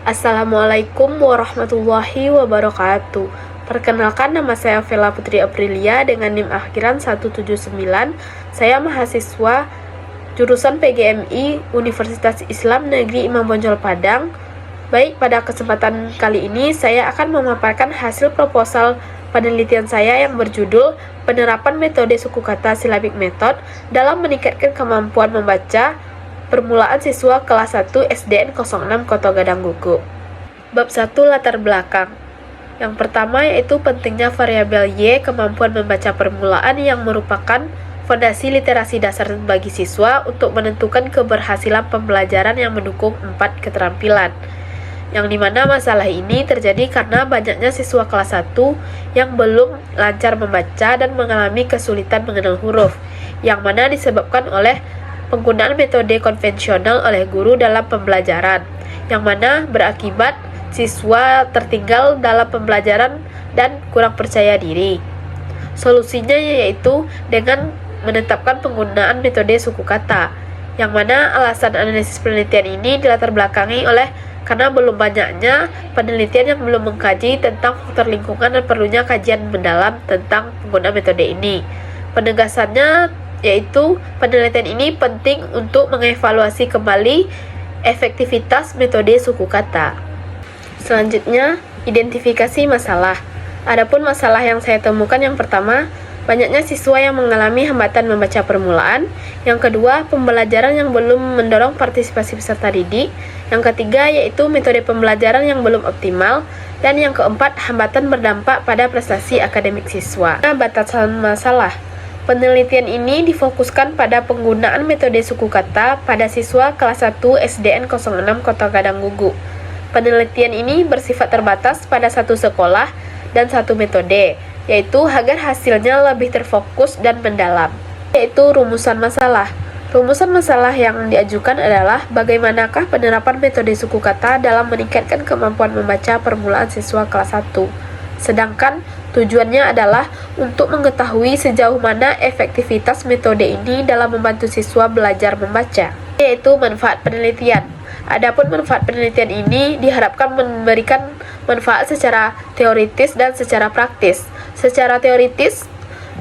Assalamualaikum warahmatullahi wabarakatuh. Perkenalkan, nama saya Vela Putri Aprilia dengan NIM akhiran 179. Saya mahasiswa jurusan PGMI Universitas Islam Negeri Imam Bonjol Padang. Baik, pada kesempatan kali ini saya akan memaparkan hasil proposal penelitian saya yang berjudul Penerapan Metode Suku Kata Syllabic Method dalam meningkatkan kemampuan membaca permulaan siswa kelas 1 SDN 06 Kota Gadang Gugu. Bab 1, latar belakang. Yang pertama yaitu pentingnya variabel Y, kemampuan membaca permulaan yang merupakan fondasi literasi dasar bagi siswa untuk menentukan keberhasilan pembelajaran yang mendukung 4 keterampilan. Yang dimana masalah ini terjadi karena banyaknya siswa kelas 1 yang belum lancar membaca dan mengalami kesulitan mengenal huruf, yang mana disebabkan oleh penggunaan metode konvensional oleh guru dalam pembelajaran, yang mana berakibat siswa tertinggal dalam pembelajaran dan kurang percaya diri. Solusinya yaitu dengan menetapkan penggunaan metode suku kata, yang mana alasan analisis penelitian ini dilatar belakangi oleh karena belum banyaknya penelitian yang belum mengkaji tentang faktor lingkungan dan perlunya kajian mendalam tentang penggunaan metode ini. Penegasannya yaitu penelitian ini penting untuk mengevaluasi kembali efektivitas metode suku kata. Selanjutnya, identifikasi masalah. Adapun masalah yang saya temukan, yang pertama, banyaknya siswa yang mengalami hambatan membaca permulaan. Yang kedua, pembelajaran yang belum mendorong partisipasi peserta didik. Yang ketiga, yaitu metode pembelajaran yang belum optimal. Dan yang keempat, hambatan berdampak pada prestasi akademik siswa. Batasan masalah. Penelitian ini difokuskan pada penggunaan metode suku kata pada siswa kelas 1 SDN 06 Kota Gadang Gugu. Penelitian ini bersifat terbatas pada satu sekolah dan satu metode, yaitu agar hasilnya lebih terfokus dan mendalam. Yaitu rumusan masalah. Rumusan masalah yang diajukan adalah bagaimanakah penerapan metode suku kata dalam meningkatkan kemampuan membaca permulaan siswa kelas 1. Sedangkan tujuannya adalah untuk mengetahui sejauh mana efektivitas metode ini dalam membantu siswa belajar membaca, yaitu manfaat penelitian. Adapun manfaat penelitian ini diharapkan memberikan manfaat secara teoritis dan secara praktis. Secara teoritis,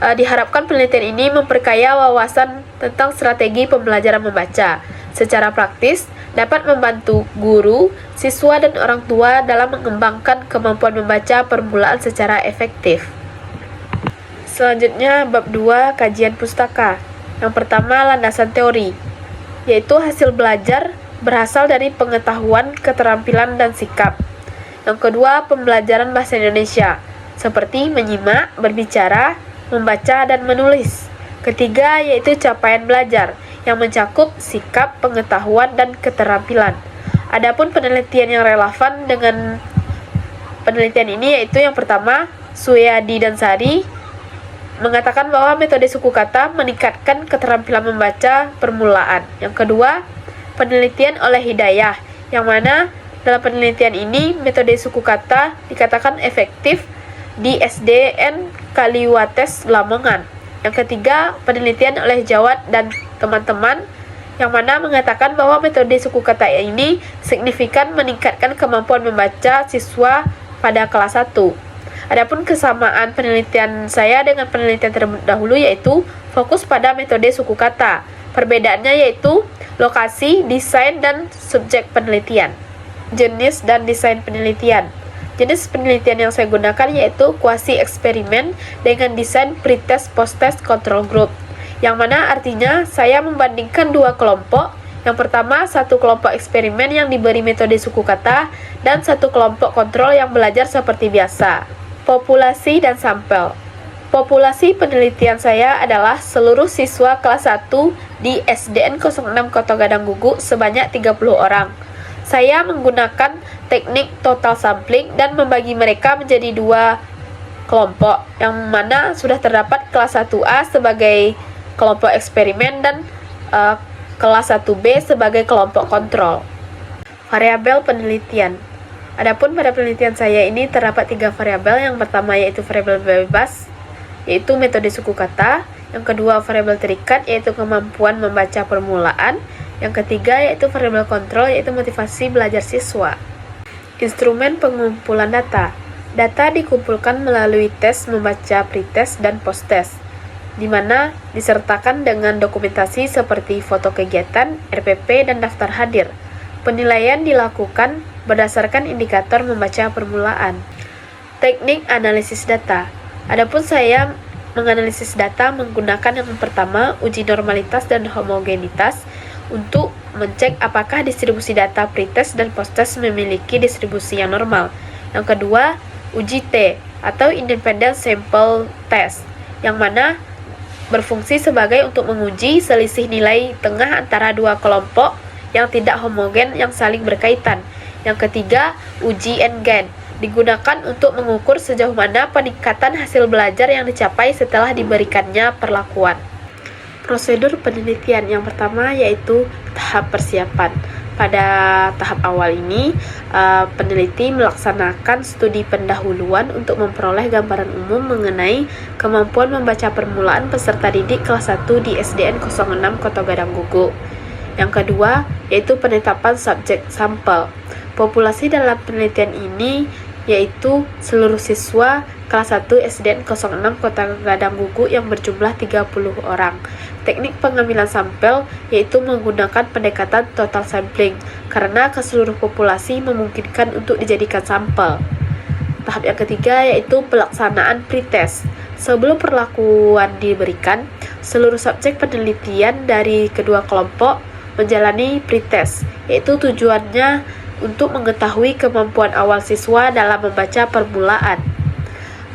diharapkan penelitian ini memperkaya wawasan tentang strategi pembelajaran membaca. Secara praktis, dapat membantu guru, siswa, dan orang tua dalam mengembangkan kemampuan membaca permulaan secara efektif. Selanjutnya, bab 2, kajian pustaka. Yang pertama, landasan teori, yaitu hasil belajar berasal dari pengetahuan, keterampilan, dan sikap. Yang kedua, pembelajaran bahasa Indonesia, seperti menyimak, berbicara, membaca, dan menulis. Ketiga, yaitu capaian belajar, yang mencakup sikap, pengetahuan, dan keterampilan. Adapun penelitian yang relevan dengan penelitian ini yaitu yang pertama, Suyadi dan Sari mengatakan bahwa metode suku kata meningkatkan keterampilan membaca permulaan. Yang kedua, penelitian oleh Hidayah, yang mana dalam penelitian ini metode suku kata dikatakan efektif di SDN Kaliwates Lamongan. Yang ketiga, penelitian oleh Jawad dan teman-teman, yang mana mengatakan bahwa metode suku kata ini signifikan meningkatkan kemampuan membaca siswa pada kelas 1. Adapun kesamaan penelitian saya dengan penelitian terdahulu yaitu fokus pada metode suku kata. Perbedaannya yaitu lokasi, desain, dan subjek penelitian. Jenis dan desain penelitian. Jenis penelitian yang saya gunakan yaitu kuasi eksperimen dengan desain pretest post-test control group, yang mana artinya saya membandingkan dua kelompok. Yang pertama, satu kelompok eksperimen yang diberi metode suku kata dan satu kelompok kontrol yang belajar seperti biasa. Populasi dan sampel. Populasi penelitian saya adalah seluruh siswa kelas 1 di SDN 06 Kota Gadang Gugu sebanyak 30 orang. Saya menggunakan teknik total sampling dan membagi mereka menjadi dua kelompok, yang mana sudah terdapat kelas 1A sebagai kelompok eksperimen dan kelas 1B sebagai kelompok kontrol. Variabel penelitian. Adapun pada penelitian saya ini terdapat 3 variabel. Yang pertama yaitu variabel bebas, yaitu metode suku kata. Yang kedua, variabel terikat, yaitu kemampuan membaca permulaan. Yang ketiga yaitu variabel kontrol, yaitu motivasi belajar siswa. Instrumen pengumpulan data. Data dikumpulkan melalui tes membaca pretest dan posttest, di mana disertakan dengan dokumentasi seperti foto kegiatan, RPP, dan daftar hadir. Penilaian dilakukan berdasarkan indikator membaca permulaan. Teknik analisis data. Adapun saya menganalisis data menggunakan yang pertama, uji normalitas dan homogenitas untuk mencek apakah distribusi data pretest dan posttest memiliki distribusi yang normal. Yang kedua, uji T atau Independent Sample Test, yang mana berfungsi sebagai untuk menguji selisih nilai tengah antara dua kelompok yang tidak homogen yang saling berkaitan. Yang ketiga, uji N-GAN, digunakan untuk mengukur sejauh mana peningkatan hasil belajar yang dicapai setelah diberikannya perlakuan. Prosedur penelitian yang pertama yaitu tahap persiapan. Pada tahap awal ini, peneliti melaksanakan studi pendahuluan untuk memperoleh gambaran umum mengenai kemampuan membaca permulaan peserta didik kelas 1 di SDN 06 Kota Gadang Gugu. Yang kedua, yaitu penetapan subjek sampel. Populasi dalam penelitian ini yaitu seluruh siswa kelas 1 SDN 06 Kota Gadang Gugu yang berjumlah 30 orang. Teknik pengambilan sampel yaitu menggunakan pendekatan total sampling, karena keseluruh populasi memungkinkan untuk dijadikan sampel. Tahap yang ketiga yaitu pelaksanaan pretest. Sebelum perlakuan diberikan, seluruh subjek penelitian dari kedua kelompok menjalani pretest, yaitu tujuannya untuk mengetahui kemampuan awal siswa dalam membaca permulaan.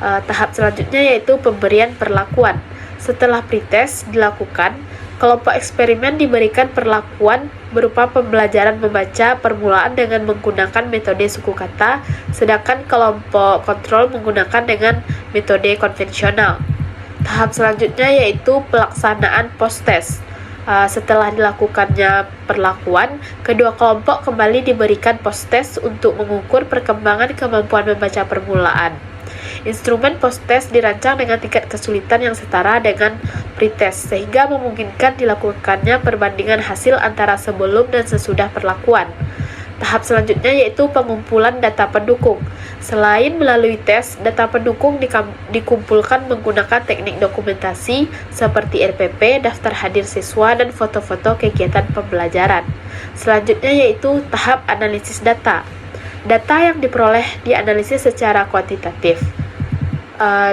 Tahap selanjutnya yaitu pemberian perlakuan. Setelah pretest dilakukan, kelompok eksperimen diberikan perlakuan berupa pembelajaran membaca permulaan dengan menggunakan metode suku kata, sedangkan kelompok kontrol menggunakan dengan metode konvensional. Tahap selanjutnya yaitu pelaksanaan posttest. Setelah dilakukannya perlakuan, kedua kelompok kembali diberikan posttest untuk mengukur perkembangan kemampuan membaca permulaan. Instrumen posttest dirancang dengan tingkat kesulitan yang setara dengan pretest, sehingga memungkinkan dilakukannya perbandingan hasil antara sebelum dan sesudah perlakuan. Tahap selanjutnya yaitu pengumpulan data pendukung. Selain melalui tes, data pendukung dikumpulkan menggunakan teknik dokumentasi seperti RPP, daftar hadir siswa, dan foto-foto kegiatan pembelajaran. Selanjutnya yaitu tahap analisis data. Data yang diperoleh dianalisis secara kuantitatif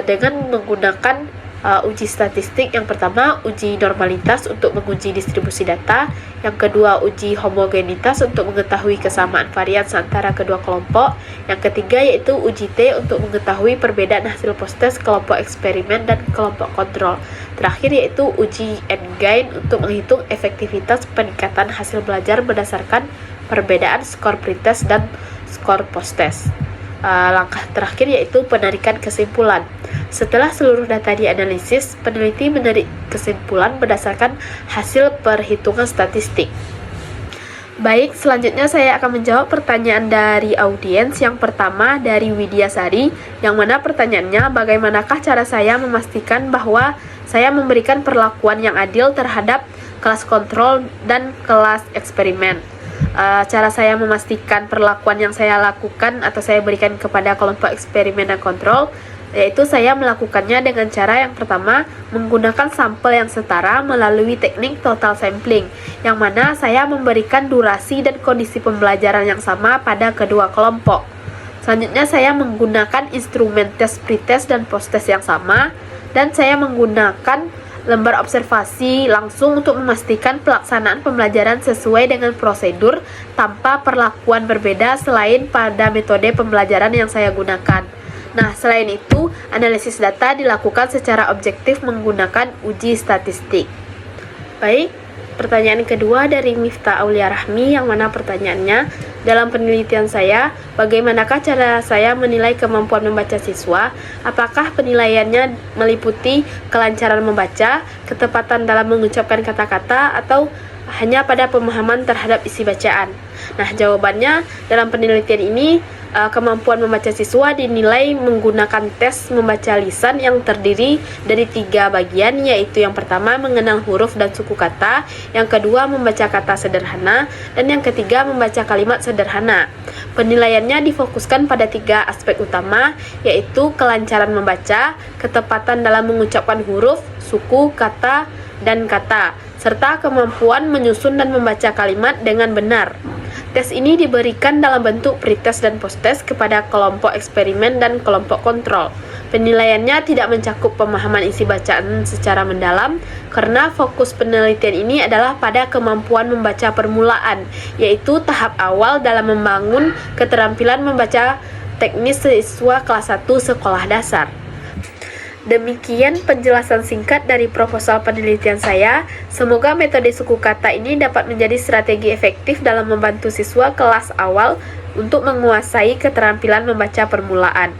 dengan menggunakan uji statistik. Yang pertama, uji normalitas untuk menguji distribusi data. Yang kedua, uji homogenitas untuk mengetahui kesamaan varian antara kedua kelompok. Yang ketiga yaitu uji T untuk mengetahui perbedaan hasil posttest kelompok eksperimen dan kelompok kontrol. Terakhir yaitu uji N-GAN untuk menghitung efektivitas peningkatan hasil belajar berdasarkan perbedaan skor pretest dan skor posttest. Langkah terakhir yaitu penarikan kesimpulan. Setelah seluruh data dianalisis, peneliti menarik kesimpulan berdasarkan hasil perhitungan statistik. Baik, selanjutnya saya akan menjawab pertanyaan dari audiens. Yang pertama dari Widya Sari, yang mana pertanyaannya, bagaimanakah cara saya memastikan bahwa saya memberikan perlakuan yang adil terhadap kelas kontrol dan kelas eksperimen. Cara saya memastikan perlakuan yang saya lakukan atau saya berikan kepada kelompok eksperimen dan kontrol, yaitu saya melakukannya dengan cara yang pertama, menggunakan sampel yang setara melalui teknik total sampling, yang mana saya memberikan durasi dan kondisi pembelajaran yang sama pada kedua kelompok. Selanjutnya saya menggunakan instrumen tes pretest dan posttest yang sama, dan saya menggunakan lembar observasi langsung untuk memastikan pelaksanaan pembelajaran sesuai dengan prosedur tanpa perlakuan berbeda selain pada metode pembelajaran yang saya gunakan. Nah, selain itu, analisis data dilakukan secara objektif menggunakan uji statistik. Baik, pertanyaan kedua dari Miftah Aulia Rahmi, yang mana pertanyaannya, dalam penelitian saya, bagaimanakah cara saya menilai kemampuan membaca siswa? Apakah penilaiannya meliputi kelancaran membaca, ketepatan dalam mengucapkan kata-kata, atau hanya pada pemahaman terhadap isi bacaan. Nah, jawabannya dalam penelitian ini, kemampuan membaca siswa dinilai menggunakan tes membaca lisan yang terdiri dari 3 bagian, yaitu yang pertama mengenal huruf dan suku kata, yang kedua membaca kata sederhana, dan yang ketiga membaca kalimat sederhana. Penilaiannya difokuskan pada 3 aspek utama, yaitu kelancaran membaca, ketepatan dalam mengucapkan huruf, suku, kata, dan kata, serta kemampuan menyusun dan membaca kalimat dengan benar. Tes ini diberikan dalam bentuk pretest dan posttest kepada kelompok eksperimen dan kelompok kontrol. Penilaiannya tidak mencakup pemahaman isi bacaan secara mendalam, karena fokus penelitian ini adalah pada kemampuan membaca permulaan, yaitu tahap awal dalam membangun keterampilan membaca teknis siswa kelas 1 sekolah dasar. Demikian penjelasan singkat dari proposal penelitian saya. Semoga metode suku kata ini dapat menjadi strategi efektif dalam membantu siswa kelas awal untuk menguasai keterampilan membaca permulaan.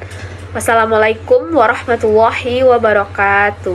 Wassalamualaikum warahmatullahi wabarakatuh.